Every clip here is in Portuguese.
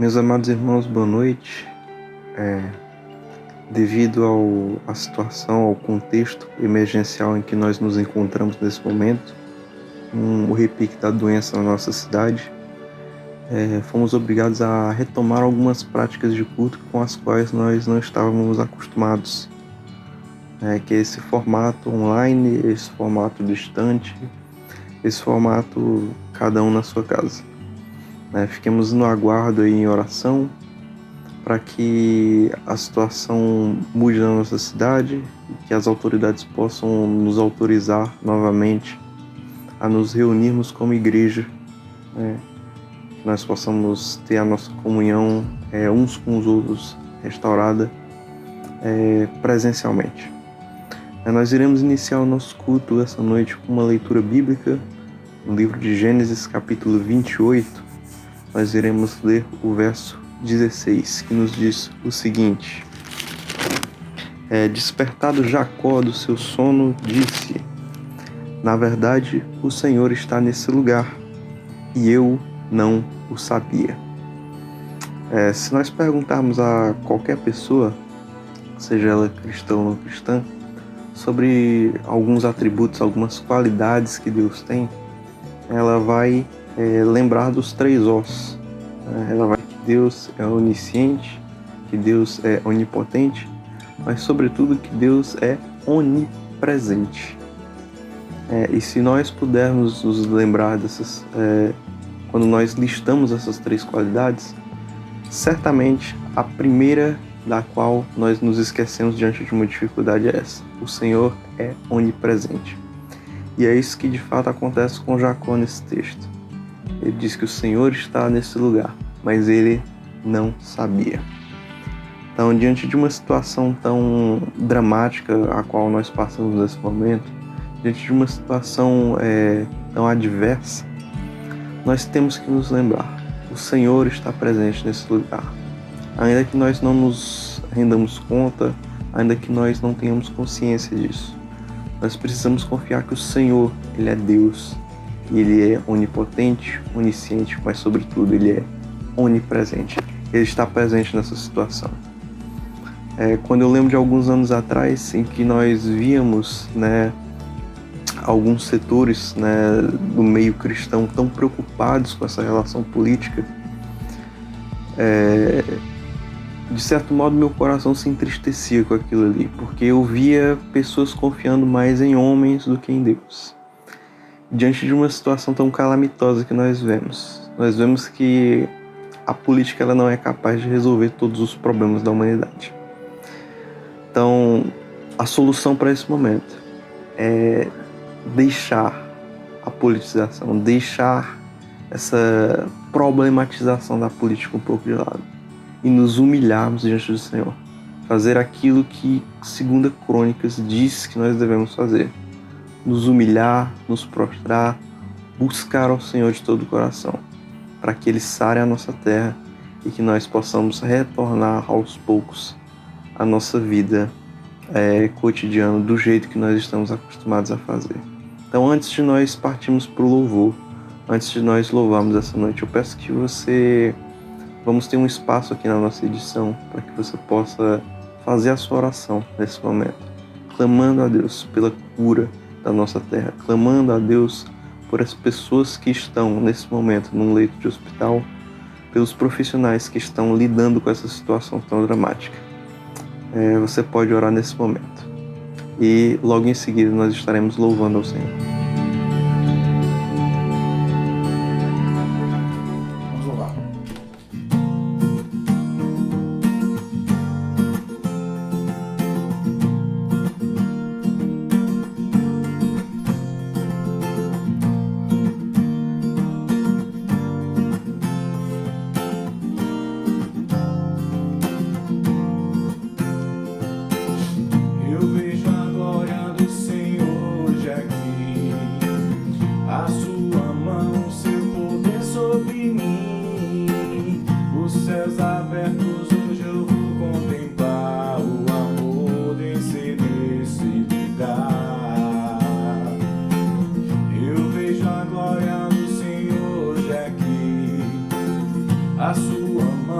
Meus amados irmãos, boa noite. Devido à situação, ao contexto emergencial em que nós nos encontramos nesse momento, o repique da doença na nossa cidade, fomos obrigados a retomar algumas práticas de culto com as quais nós não estávamos acostumados, que é esse formato online, esse formato distante, esse formato cada um na sua casa. Fiquemos no aguardo aí em oração para que a situação mude na nossa cidade e que as autoridades possam nos autorizar novamente a nos reunirmos como igreja, que nós possamos ter a nossa comunhão uns com os outros restaurada presencialmente. Nós iremos iniciar o nosso culto essa noite com uma leitura bíblica no livro de Gênesis, capítulo 28. Nós iremos ler o verso 16, que nos diz o seguinte: Despertado Jacó do seu sono, disse: Na verdade, o Senhor está nesse lugar, e eu não o sabia. Se nós perguntarmos a qualquer pessoa, seja ela cristã ou não cristã, sobre alguns atributos, algumas qualidades que Deus tem, ela vai lembrar dos 3 Os. Ela vai que Deus é onisciente, que Deus é onipotente, mas sobretudo que Deus é onipresente. E se nós pudermos nos lembrar dessas, quando nós listamos essas 3 qualidades, certamente a primeira da qual nós nos esquecemos diante de uma dificuldade é essa: o Senhor é onipresente. E é isso que de fato acontece com Jacó nesse texto. Ele diz que o Senhor está nesse lugar, mas ele não sabia. Então, diante de uma situação tão dramática a qual nós passamos nesse momento, diante de uma situação tão adversa, nós temos que nos lembrar: o Senhor está presente nesse lugar. Ainda que nós não nos rendamos conta, ainda que nós não tenhamos consciência disso, nós precisamos confiar que o Senhor, Ele é Deus, e Ele é onipotente, onisciente, mas sobretudo Ele é onipresente. Ele está presente nessa situação. Quando eu lembro de alguns anos atrás, em que nós víamos alguns setores do meio cristão tão preocupados com essa relação política, de certo modo meu coração se entristecia com aquilo ali, porque eu via pessoas confiando mais em homens do que em Deus. Diante de uma situação tão calamitosa que nós vemos que a política ela não é capaz de resolver todos os problemas da humanidade. Então, a solução para esse momento é deixar a politização, deixar essa problematização da política um pouco de lado e nos humilharmos diante do Senhor. Fazer aquilo que 2 Crônicas diz que nós devemos fazer: nos humilhar, nos prostrar, buscar ao Senhor de todo o coração, para que Ele sare a nossa terra e que nós possamos retornar aos poucos a nossa vida cotidiana do jeito que nós estamos acostumados a fazer. Então, antes de nós partirmos para o louvor, antes de nós louvarmos essa noite, eu peço que vamos ter um espaço aqui na nossa edição para que você possa fazer a sua oração nesse momento, clamando a Deus pela cura da nossa terra, clamando a Deus por as pessoas que estão nesse momento num leito de hospital, pelos profissionais que estão lidando com essa situação tão dramática. Você pode orar nesse momento e logo em seguida nós estaremos louvando ao Senhor. Vamos louvar. Eu vejo a glória do Senhor hoje aqui, a sua mão, seu poder sobre mim. Os céus abertos, hoje eu vou contemplar o amor descer nesse lugar. Eu vejo a glória do Senhor hoje aqui, a sua mão,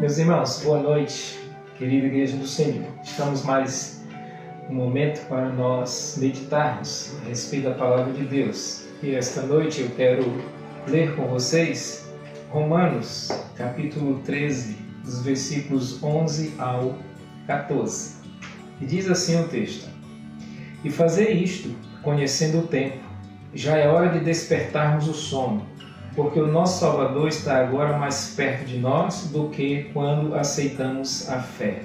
Meus irmãos, boa noite, querida Igreja do Senhor. Estamos mais um momento para nós meditarmos a respeito da Palavra de Deus. E esta noite eu quero ler com vocês Romanos, capítulo 13, dos versículos 11 ao 14. E diz assim o texto: E fazer isto, conhecendo o tempo, já é hora de despertarmos o sono, porque o nosso Salvador está agora mais perto de nós do que quando aceitamos a fé.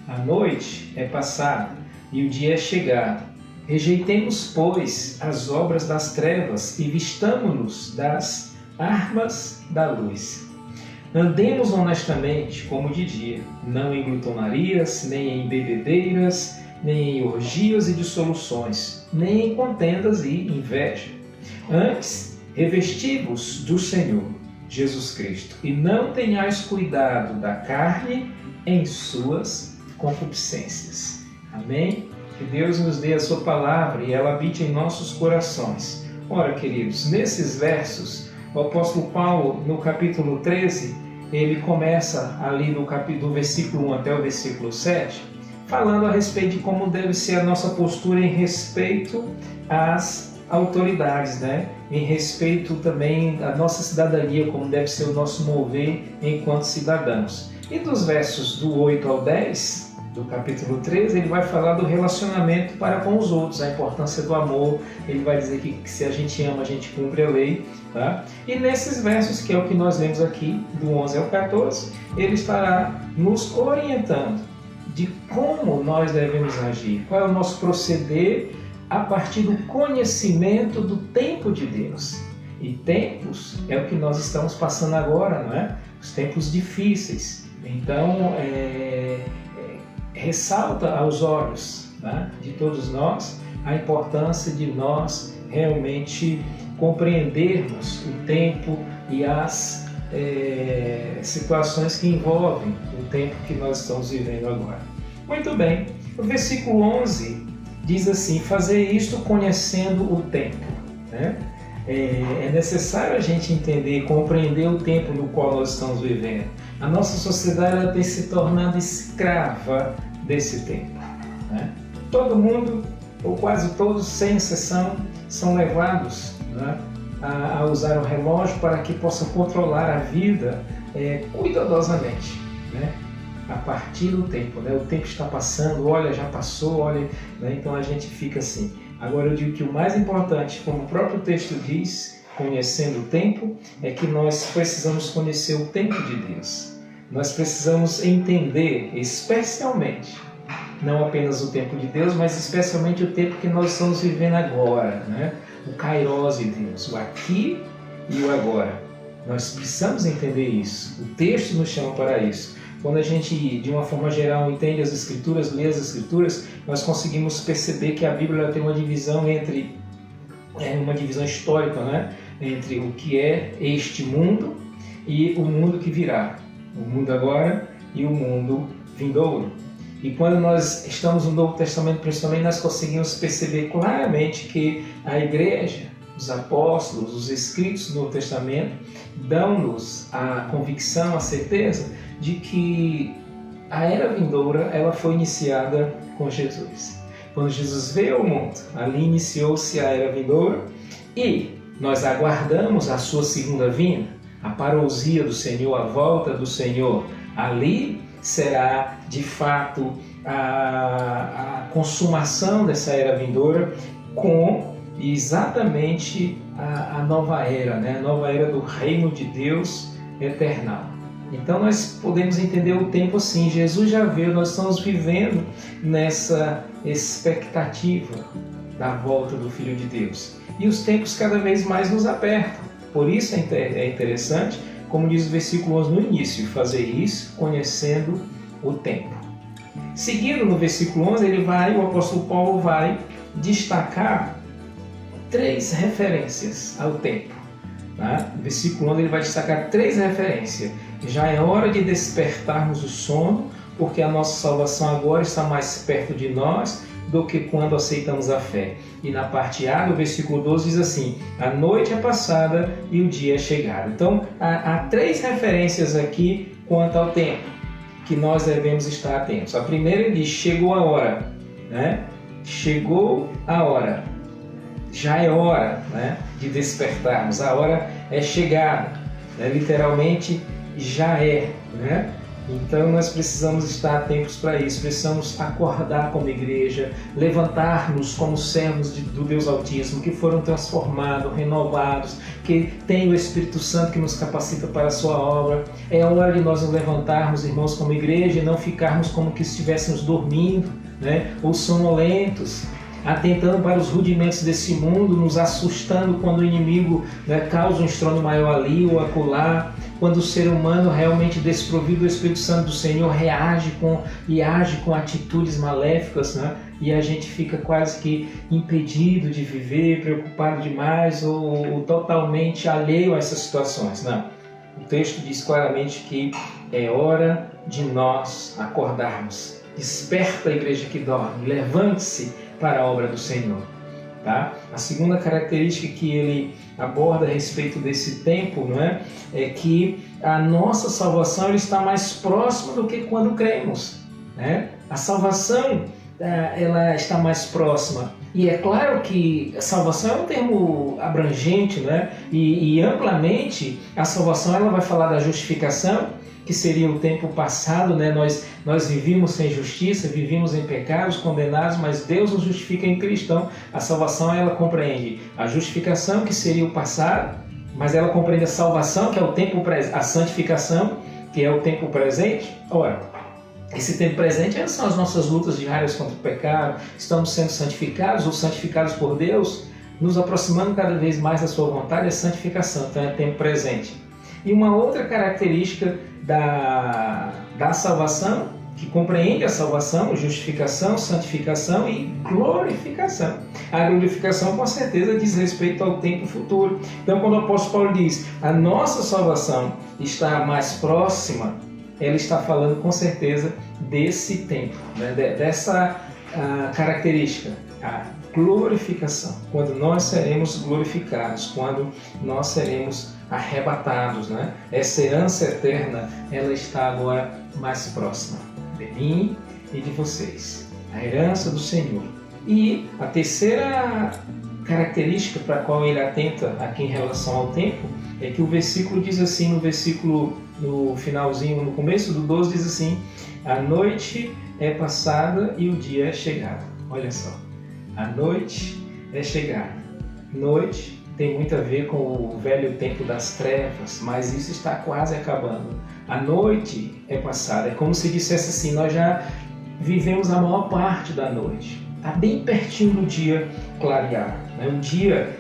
A noite é passada e o dia é chegado. Rejeitemos, pois, as obras das trevas e vistamo-nos das armas da luz. Andemos honestamente como de dia, não em glutonarias, nem em bebedeiras, nem em orgias e dissoluções, nem em contendas e inveja. Antes, revesti-vos do Senhor Jesus Cristo, e não tenhais cuidado da carne em suas concupiscências. Amém? Que Deus nos dê a sua palavra e ela habite em nossos corações. Ora, queridos, nesses versos, o apóstolo Paulo, no capítulo 13, ele começa ali do versículo 1 até o versículo 7, falando a respeito de como deve ser a nossa postura em respeito às autoridades, né? Em respeito também à nossa cidadania, como deve ser o nosso mover enquanto cidadãos. E dos versos do 8 ao 10, do capítulo 13, ele vai falar do relacionamento para com os outros, a importância do amor. Ele vai dizer que se a gente ama, a gente cumpre a lei. Tá? E nesses versos, que é o que nós lemos aqui, do 11 ao 14, ele estará nos orientando de como nós devemos agir, qual é o nosso proceder a partir do conhecimento do tempo de Deus. E tempos é o que nós estamos passando agora, não é? Os tempos difíceis. Então, ressalta aos olhos, né, de todos nós a importância de nós realmente compreendermos o tempo e as situações que envolvem o tempo que nós estamos vivendo agora. Muito bem, o versículo 11 diz assim: fazer isto conhecendo o tempo. Né? É necessário a gente entender e compreender o tempo no qual nós estamos vivendo. A nossa sociedade ela tem se tornado escrava desse tempo. Né? Todo mundo, ou quase todos, sem exceção, são levados, né, a usar o relógio para que possam controlar a vida cuidadosamente. Né? A partir do tempo, né? O tempo está passando, olha, já passou, olha, né? Então a gente fica assim. Agora eu digo que o mais importante, como o próprio texto diz, conhecendo o tempo, é que nós precisamos conhecer o tempo de Deus. Nós precisamos entender, especialmente, não apenas o tempo de Deus, mas especialmente o tempo que nós estamos vivendo agora, né? O Kairos de Deus, o aqui e o agora. Nós precisamos entender isso. O texto nos chama para isso. Quando a gente, de uma forma geral, entende as Escrituras, lê as Escrituras, nós conseguimos perceber que a Bíblia tem uma divisão uma divisão histórica, né? Entre o que é este mundo e o mundo que virá. O mundo agora e o mundo vindouro. E quando nós estamos no Novo Testamento, principalmente, nós conseguimos perceber claramente que a Igreja, os apóstolos, os escritos do Novo Testamento, dão-nos a convicção, a certeza de que a era vindoura ela foi iniciada com Jesus. Quando Jesus veio ao mundo, ali iniciou-se a era vindoura e nós aguardamos a sua segunda vinda, a parousia do Senhor, a volta do Senhor. Ali será, de fato, a consumação dessa era vindoura com exatamente a nova era, né? A nova era do reino de Deus eternal. Então nós podemos entender o tempo assim. Jesus já veio, nós estamos vivendo nessa expectativa da volta do Filho de Deus. E os tempos cada vez mais nos apertam. Por isso é interessante, como diz o versículo 11 no início, fazer isso conhecendo o tempo. Seguindo no versículo 11, o apóstolo Paulo vai destacar 3 referências ao tempo. Tá? No versículo 11 ele vai destacar 3 referências. Já é hora de despertarmos o sono, porque a nossa salvação agora está mais perto de nós do que quando aceitamos a fé. E na parte A do versículo 12 diz assim: a noite é passada e o dia é chegado. Então há 3 referências aqui quanto ao tempo que nós devemos estar atentos. A primeira ele diz, chegou a hora, né? Chegou a hora, já é hora, né, de despertarmos, a hora é chegada, né? Literalmente já é, né? Então nós precisamos estar atentos para isso, precisamos acordar como igreja, levantar-nos como servos do Deus Altíssimo, que foram transformados, renovados, que tem o Espírito Santo que nos capacita para a sua obra. É hora de nós nos levantarmos, irmãos, como igreja e não ficarmos como que estivéssemos dormindo, né, ou sonolentos, atentando para os rudimentos desse mundo, nos assustando quando o inimigo, né, causa um estrondo maior ali ou acolá, quando o ser humano realmente desprovido do Espírito Santo do Senhor age com atitudes maléficas, né? E a gente fica quase que impedido de viver, preocupado demais ou totalmente alheio a essas situações. Não. O texto diz claramente que é hora de nós acordarmos. Desperta a igreja que dorme, levante-se para a obra do Senhor. Tá? A segunda característica que ele aborda a respeito desse tempo, não é? É que a nossa salvação ela está mais próxima do que quando cremos, né? A salvação ela está mais próxima. E é claro que a salvação é um termo abrangente, né? E amplamente a salvação ela vai falar da justificação, que seria o tempo passado, né? Nós vivíamos sem justiça, vivíamos em pecados, condenados, mas Deus nos justifica em Cristo. Então, a salvação ela compreende a justificação, que seria o passado, mas ela compreende a salvação, que é o tempo presente, a santificação, que é o tempo presente. Ora, esse tempo presente são as nossas lutas diárias contra o pecado, estamos sendo santificados ou santificados por Deus, nos aproximando cada vez mais da sua vontade, é santificação, então é tempo presente. E uma outra característica da salvação, que compreende a salvação, justificação, santificação e glorificação. A glorificação, com certeza, diz respeito ao tempo futuro. Então, quando o apóstolo Paulo diz a nossa salvação está mais próxima, ela está falando, com certeza, desse tempo, né? Dessa característica, a glorificação, quando nós seremos glorificados, quando nós seremos arrebatados, né? Essa herança eterna, ela está agora mais próxima de mim e de vocês, a herança do Senhor. E a terceira característica para a qual ele atenta aqui em relação ao tempo é que o versículo diz assim, no finalzinho, no começo do 12 diz assim, a noite é passada e o dia é chegado. Olha só, a noite é chegada. Noite tem muito a ver com o velho tempo das trevas, mas isso está quase acabando. A noite é passada, é como se dissesse assim, nós já vivemos a maior parte da noite. Está bem pertinho do dia clarear, né? O dia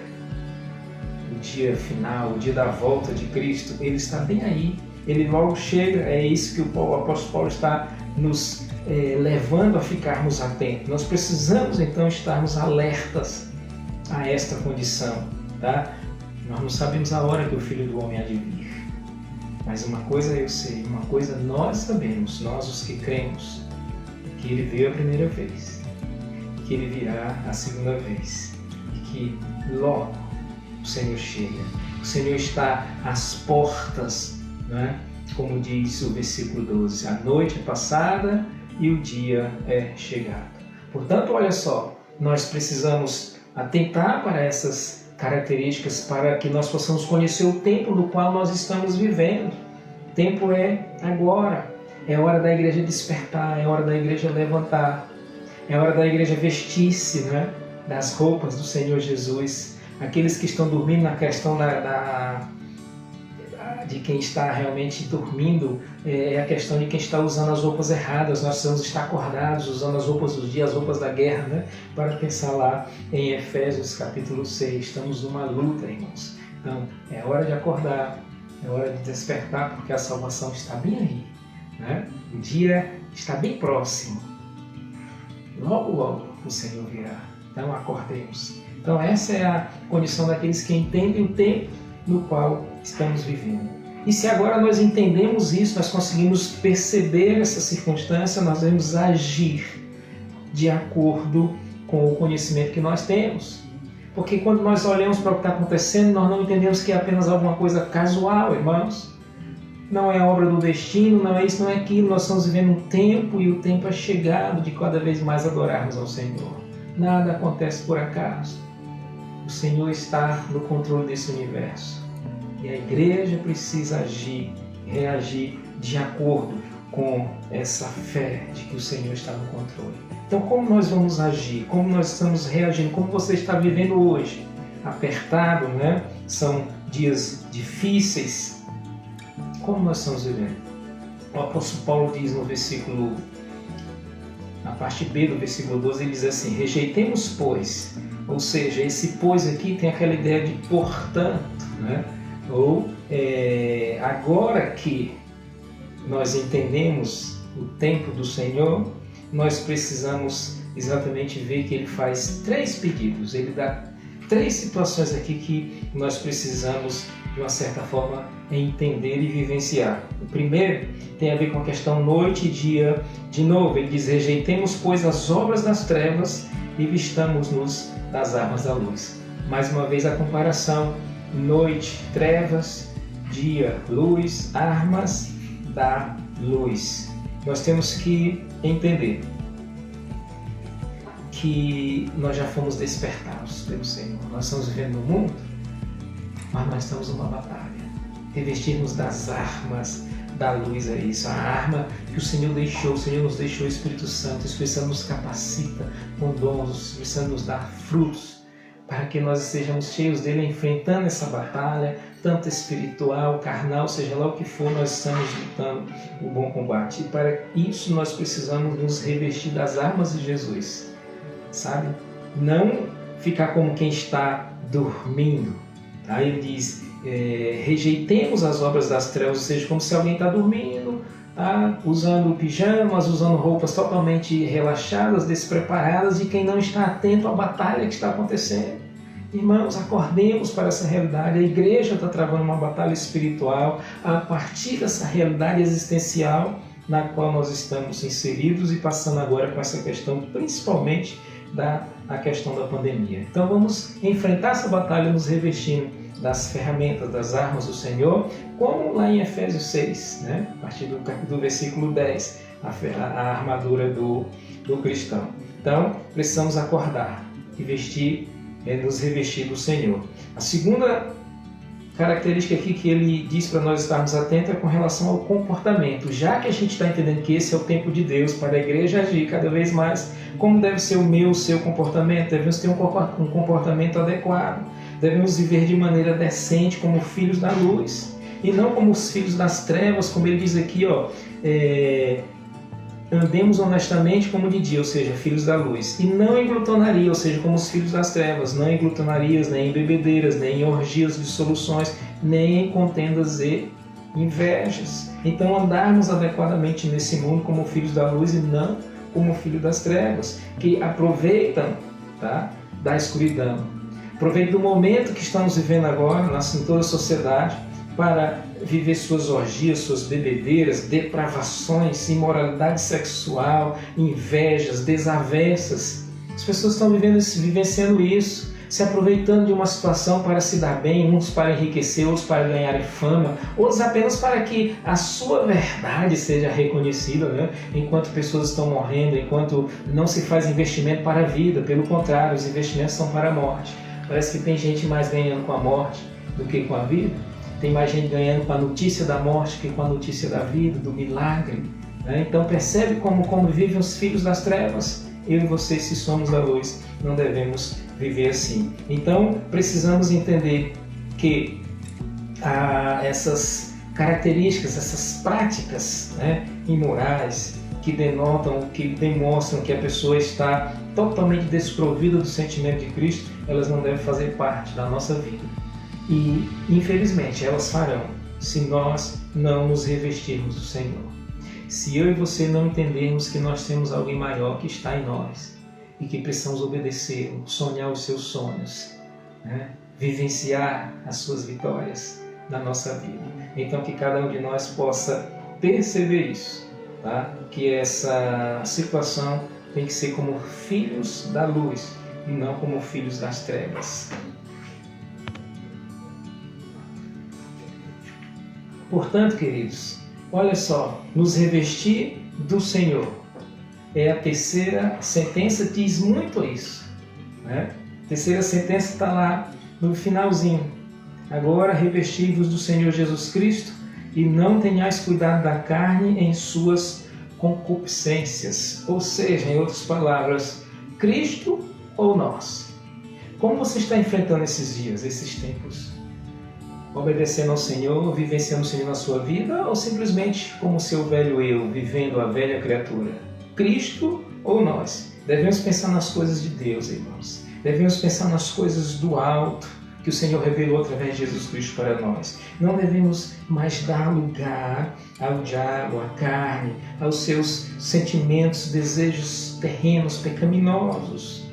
final, o dia da volta de Cristo, ele está bem aí, ele logo chega, é isso que o apóstolo Paulo está nos levando a ficarmos atentos. Nós precisamos então estarmos alertas a esta condição. Tá? Nós não sabemos a hora que o Filho do Homem há de vir, mas uma coisa eu sei, uma coisa nós sabemos, nós os que cremos, que Ele veio a primeira vez, que Ele virá a segunda vez, e que logo o Senhor chega. O Senhor está às portas, né? Como diz o versículo 12, a noite é passada e o dia é chegado. Portanto, olha só, nós precisamos atentar para essas características para que nós possamos conhecer o tempo no qual nós estamos vivendo. O tempo é agora. É hora da igreja despertar, é hora da igreja levantar, é hora da igreja vestir-se, né, das roupas do Senhor Jesus. Aqueles que estão dormindo, na questão de quem está realmente dormindo, é a questão de quem está usando as roupas erradas. Nós precisamos estar acordados, usando as roupas dos dias, as roupas da guerra, né? Para pensar lá em Efésios capítulo 6. Estamos numa luta, irmãos. Então, é hora de acordar, é hora de despertar, porque a salvação está bem aí, né? O dia está bem próximo. Logo, logo o Senhor virá. Então, acordemos. Então, essa é a condição daqueles que entendem o tempo no qual estamos vivendo. E se agora nós entendemos isso, nós conseguimos perceber essa circunstância, nós devemos agir de acordo com o conhecimento que nós temos. Porque quando nós olhamos para o que está acontecendo, nós não entendemos que é apenas alguma coisa casual, irmãos. não é obra do destino, não é isso, não é aquilo. Nós estamos vivendo um tempo e o tempo é chegado de cada vez mais adorarmos ao Senhor. Nada acontece por acaso. O Senhor está no controle desse universo. E a igreja precisa agir, reagir de acordo com essa fé de que o Senhor está no controle. Então, como nós vamos agir? Como nós estamos reagindo? Como você está vivendo hoje? Apertado, né? São dias difíceis. Como nós estamos vivendo? O apóstolo Paulo diz no versículo, na parte B do versículo 12, ele diz assim: rejeitemos, pois. Ou seja, esse pois aqui tem aquela ideia de portanto, né? Ou agora que nós entendemos o tempo do Senhor, nós precisamos exatamente ver que ele faz 3 pedidos. Ele dá 3 situações aqui que nós precisamos, de uma certa forma, entender e vivenciar. O primeiro tem a ver com a questão noite e dia. De novo, ele diz: rejeitemos, pois, as obras das trevas e vistamos-nos das armas da luz. Mais uma vez a comparação: noite, trevas; dia, luz, armas da luz. Nós temos que entender que nós já fomos despertados pelo Senhor. Nós estamos vivendo no mundo, mas nós estamos numa batalha. Revestirmos das armas da luz é isso. A arma que o Senhor deixou, o Senhor nos deixou o Espírito Santo. O Espírito Santo nos capacita com dons, o Espírito Santo nos dá frutos, para que nós sejamos cheios dele, enfrentando essa batalha, tanto espiritual, carnal, seja lá o que for, nós estamos lutando o bom combate. E para isso nós precisamos nos revestir das armas de Jesus, sabe? Não ficar como quem está dormindo. Tá? Ele diz: rejeitemos as obras das trevas, ou seja, como se alguém está dormindo, tá? Usando pijamas, usando roupas totalmente relaxadas, despreparadas, e quem não está atento à batalha que está acontecendo. Irmãos, acordemos para essa realidade. A igreja está travando uma batalha espiritual a partir dessa realidade existencial na qual nós estamos inseridos e passando agora com essa questão, principalmente a questão da pandemia. Então vamos enfrentar essa batalha nos revestindo das ferramentas, das armas do Senhor, como lá em Efésios 6, né? A partir do versículo 10, a armadura do cristão. Então precisamos acordar e nos revestir do Senhor. A segunda característica aqui que ele diz para nós estarmos atentos é com relação ao comportamento. Já que a gente está entendendo que esse é o tempo de Deus para a igreja agir cada vez mais, como deve ser o seu comportamento? Devemos ter um comportamento adequado. Devemos viver de maneira decente como filhos da luz e não como os filhos das trevas, como ele diz aqui, andemos honestamente como de dia, ou seja, filhos da luz, e não em glutonaria, ou seja, como os filhos das trevas, não em glutonarias, nem em bebedeiras, nem em orgias, dissoluções, nem em contendas e invejas. Então andarmos adequadamente nesse mundo como filhos da luz e não como filhos das trevas, que aproveitam, tá, da escuridão. Aproveitem do momento que estamos vivendo agora, em toda a sociedade, para viver suas orgias, suas bebedeiras, depravações, imoralidade sexual, invejas, desavenças. As pessoas estão vivenciando isso, se aproveitando de uma situação para se dar bem, uns para enriquecer, outros para ganhar fama, outros apenas para que a sua verdade seja reconhecida, né? Enquanto pessoas estão morrendo, enquanto não se faz investimento para a vida, pelo contrário, os investimentos são para a morte. Parece que tem gente mais ganhando com a morte do que com a vida. Tem mais gente ganhando com a notícia da morte que com a notícia da vida, do milagre. Né? Então percebe como vivem os filhos das trevas? Eu e você, se somos da luz, não devemos viver assim. Então precisamos entender que essas características, essas práticas, né, imorais, que demonstram que a pessoa está totalmente desprovida do sentimento de Cristo, elas não devem fazer parte da nossa vida. E, infelizmente, elas farão se nós não nos revestirmos do Senhor. Se eu e você não entendermos que nós temos alguém maior que está em nós e que precisamos obedecê-lo, sonhar os seus sonhos, né? Vivenciar as suas vitórias na nossa vida. Então, que cada um de nós possa perceber isso, tá? Que essa situação tem que ser como filhos da luz e não como filhos das trevas. Portanto, queridos, olha só, nos revestir do Senhor. É a terceira sentença, diz muito isso, né? A terceira sentença está lá no finalzinho. Agora revesti-vos do Senhor Jesus Cristo e não tenhais cuidado da carne em suas concupiscências. Ou seja, em outras palavras, Cristo ou nós? Como você está enfrentando esses dias, esses tempos? Obedecendo ao Senhor, vivenciando o Senhor na sua vida, ou simplesmente como o seu velho eu, vivendo a velha criatura? Cristo ou nós? Devemos pensar nas coisas de Deus, irmãos. Devemos pensar nas coisas do alto, que o Senhor revelou através de Jesus Cristo para nós. Não devemos mais dar lugar ao diabo, à carne, aos seus sentimentos, desejos terrenos, pecaminosos.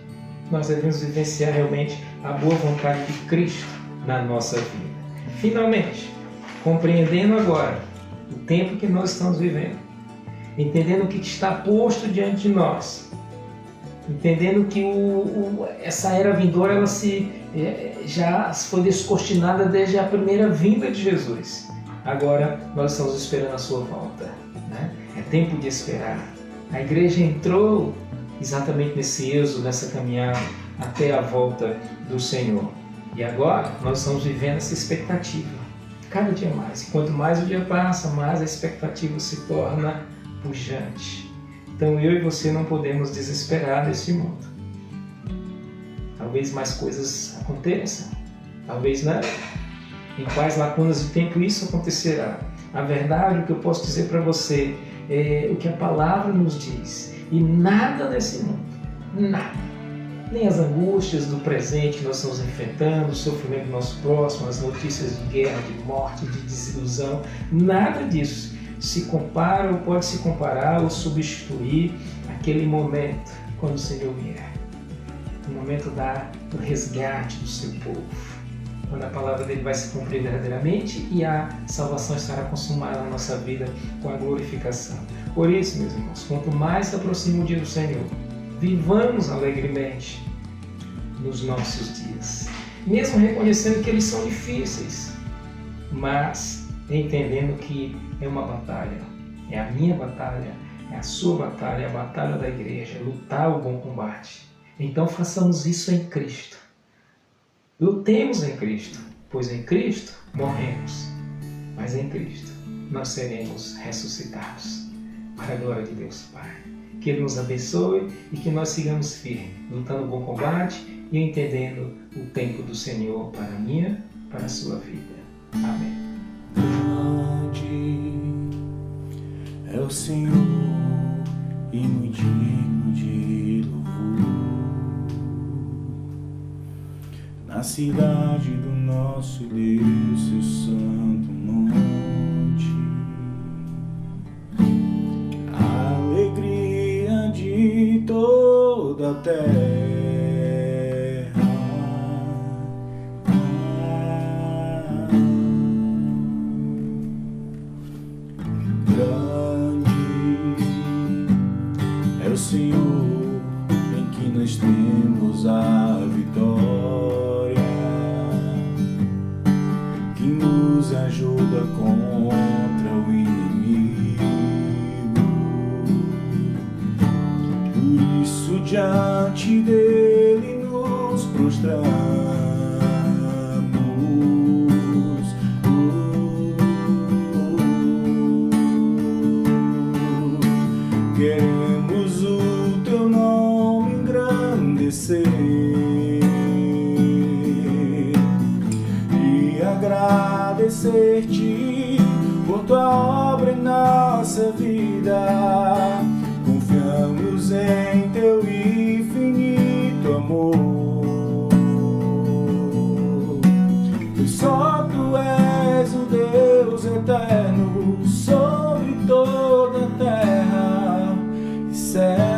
Nós devemos vivenciar realmente a boa vontade de Cristo na nossa vida. Finalmente, compreendendo agora o tempo que nós estamos vivendo, entendendo o que está posto diante de nós, entendendo que essa era vindoura ela já foi descortinada desde a primeira vinda de Jesus. Agora nós estamos esperando a sua volta, né? É tempo de esperar. A igreja entrou exatamente nesse êxodo, nessa caminhada até a volta do Senhor. E agora nós estamos vivendo essa expectativa, cada dia mais. E quanto mais o dia passa, mais a expectativa se torna pujante. Então eu e você não podemos desesperar nesse mundo. Talvez mais coisas aconteçam, talvez não. Em quais lacunas de tempo isso acontecerá? A verdade, o que eu posso dizer para você, é o que a palavra nos diz. E nada nesse mundo, nada, nem as angústias do presente que nós estamos enfrentando, o sofrimento do nosso próximo, as notícias de guerra, de morte, de desilusão, nada disso se compara ou pode se comparar ou substituir aquele momento quando o Senhor vier. O momento do resgate do seu povo, quando a palavra dele vai se cumprir verdadeiramente e a salvação estará consumada na nossa vida com a glorificação. Por isso, meus irmãos, quanto mais se aproxima o dia do Senhor, vivamos alegremente nos nossos dias, mesmo reconhecendo que eles são difíceis, mas entendendo que é uma batalha, é a minha batalha, é a sua batalha, é a batalha da igreja, lutar o bom combate. Então façamos isso em Cristo. Lutemos em Cristo, pois em Cristo morremos, mas em Cristo nós seremos ressuscitados. Para a glória de Deus Pai. Que Ele nos abençoe e que nós sigamos firmes, lutando o bom combate e entendendo o tempo do Senhor para a minha, para a sua vida. Amém. Grande é o Senhor e muito digno de louvor. Na cidade do nosso Deus, seu santo monte, a alegria de toda a terra. O Senhor em que nós temos a vitória, que nos ajuda contra o inimigo. Por isso diante dele nos prostramos. Queremos o teu nome engrandecer e agradecer-te por tua obra em nossa vida. Confiamos em teu infinito amor, pois só tu és o Deus eterno sobre toda a terra e céu.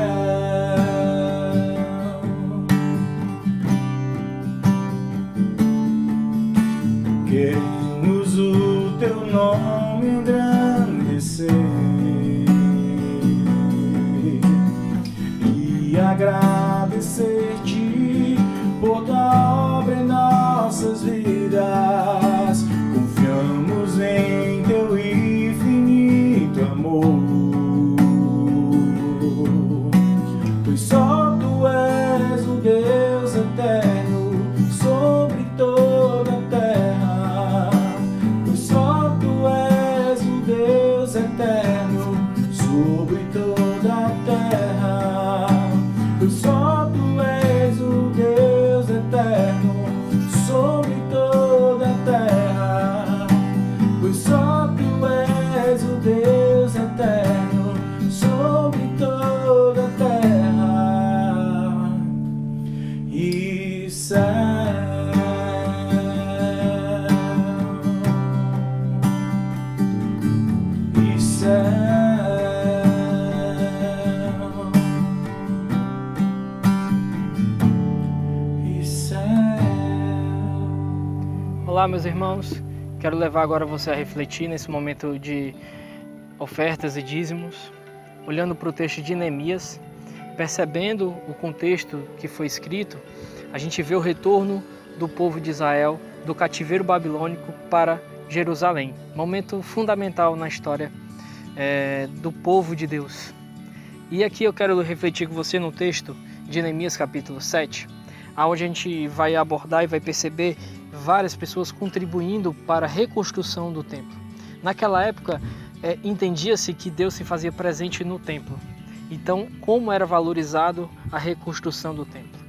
Queremos o teu nome engrandecer Deus eterno sobre toda a terra, pois só tu és o Deus eterno sobre toda a terra, pois só tu és o Deus eterno sobre toda a terra e céu. Olá, meus irmãos, quero levar agora você a refletir nesse momento de ofertas e dízimos, olhando para o texto de Neemias, percebendo o contexto que foi escrito. A gente vê o retorno do povo de Israel do cativeiro babilônico para Jerusalém, momento fundamental na história do povo de Deus. E aqui eu quero refletir com você no texto de Neemias capítulo 7, onde a gente vai abordar e vai perceber várias pessoas contribuindo para a reconstrução do templo. Naquela época, entendia-se que Deus se fazia presente no templo. Então, como era valorizado a reconstrução do templo?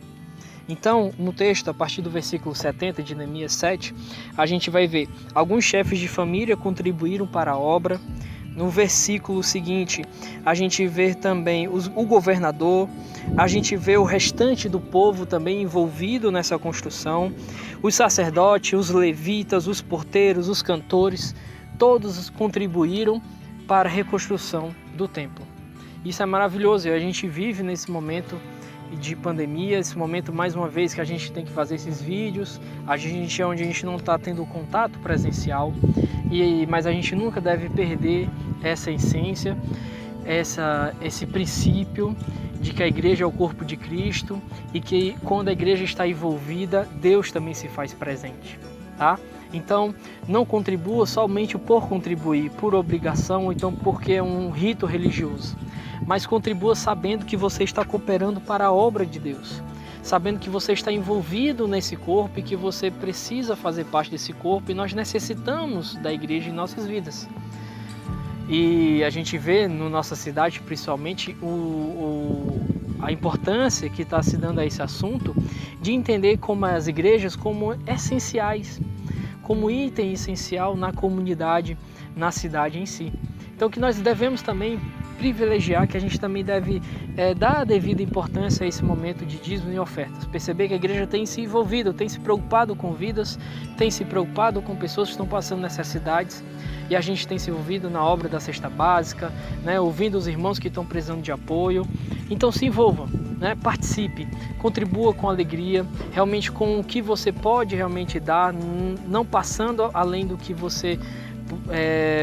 Então, no texto, a partir do versículo 70 de Neemias 7, a gente vai ver alguns chefes de família contribuíram para a obra. No versículo seguinte, a gente vê também o governador, a gente vê o restante do povo também envolvido nessa construção, os sacerdotes, os levitas, os porteiros, os cantores, todos contribuíram para a reconstrução do templo. Isso é maravilhoso e a gente vive nesse momento de pandemia, esse momento mais uma vez que a gente tem que fazer esses vídeos, onde a gente não está tendo contato presencial, mas a gente nunca deve perder essa essência, esse princípio de que a igreja é o corpo de Cristo e que quando a igreja está envolvida, Deus também se faz presente, tá? Então, não contribua somente por contribuir, por obrigação ou então porque é um rito religioso, mas contribua sabendo que você está cooperando para a obra de Deus, sabendo que você está envolvido nesse corpo e que você precisa fazer parte desse corpo e nós necessitamos da igreja em nossas vidas. E a gente vê na nossa cidade, principalmente, a importância que está se dando a esse assunto de entender como as igrejas como essenciais, como item essencial na comunidade, na cidade em si. Então que nós devemos também privilegiar, que a gente também deve dar a devida importância a esse momento de dízimo e ofertas. Perceber que a igreja tem se envolvido, tem se preocupado com vidas, tem se preocupado com pessoas que estão passando necessidades e a gente tem se envolvido na obra da cesta básica, né, ouvindo os irmãos que estão precisando de apoio. Então se envolva, né, participe, contribua com alegria, realmente com o que você pode realmente dar, não passando além do que você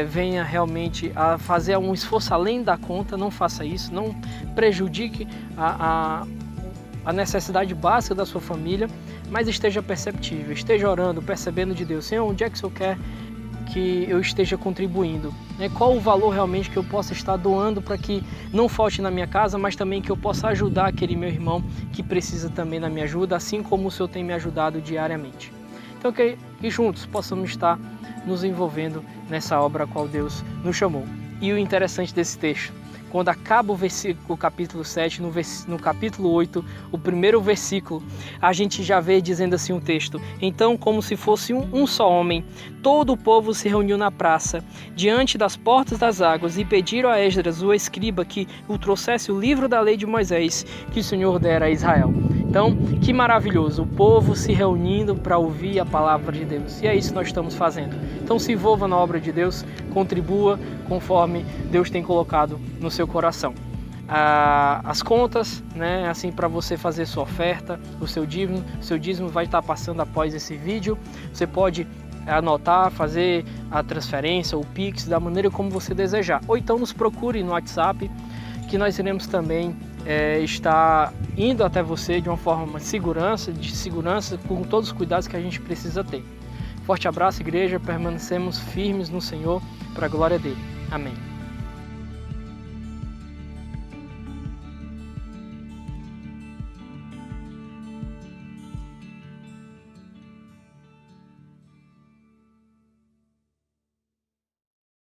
venha realmente a fazer um esforço além da conta. Não faça isso, não prejudique a necessidade básica da sua família, mas esteja perceptível, esteja orando, percebendo de Deus, Senhor, onde é que o Senhor quer que eu esteja contribuindo, né? Qual o valor realmente que eu possa estar doando para que não falte na minha casa, mas também que eu possa ajudar aquele meu irmão que precisa também da minha ajuda, assim como o Senhor tem me ajudado diariamente. Então que juntos possamos estar nos envolvendo nessa obra a qual Deus nos chamou. E o interessante desse texto, quando acaba o capítulo 7, no capítulo 8, o primeiro versículo, a gente já vê dizendo assim um texto: então, como se fosse um só homem, todo o povo se reuniu na praça, diante das portas das águas, e pediram a Esdras, o escriba, que o trouxesse o livro da lei de Moisés, que o Senhor dera a Israel. Então, que maravilhoso, o povo se reunindo para ouvir a palavra de Deus. E é isso que nós estamos fazendo. Então se envolva na obra de Deus, contribua conforme Deus tem colocado no seu coração. As contas, né, assim, para você fazer sua oferta, o seu dízimo vai estar passando após esse vídeo. Você pode anotar, fazer a transferência, o Pix, da maneira como você desejar. Ou então nos procure no WhatsApp, que nós iremos também estar indo até você de uma forma de segurança, com todos os cuidados que a gente precisa ter. Forte abraço, igreja, permanecemos firmes no Senhor, para a glória dele. Amém.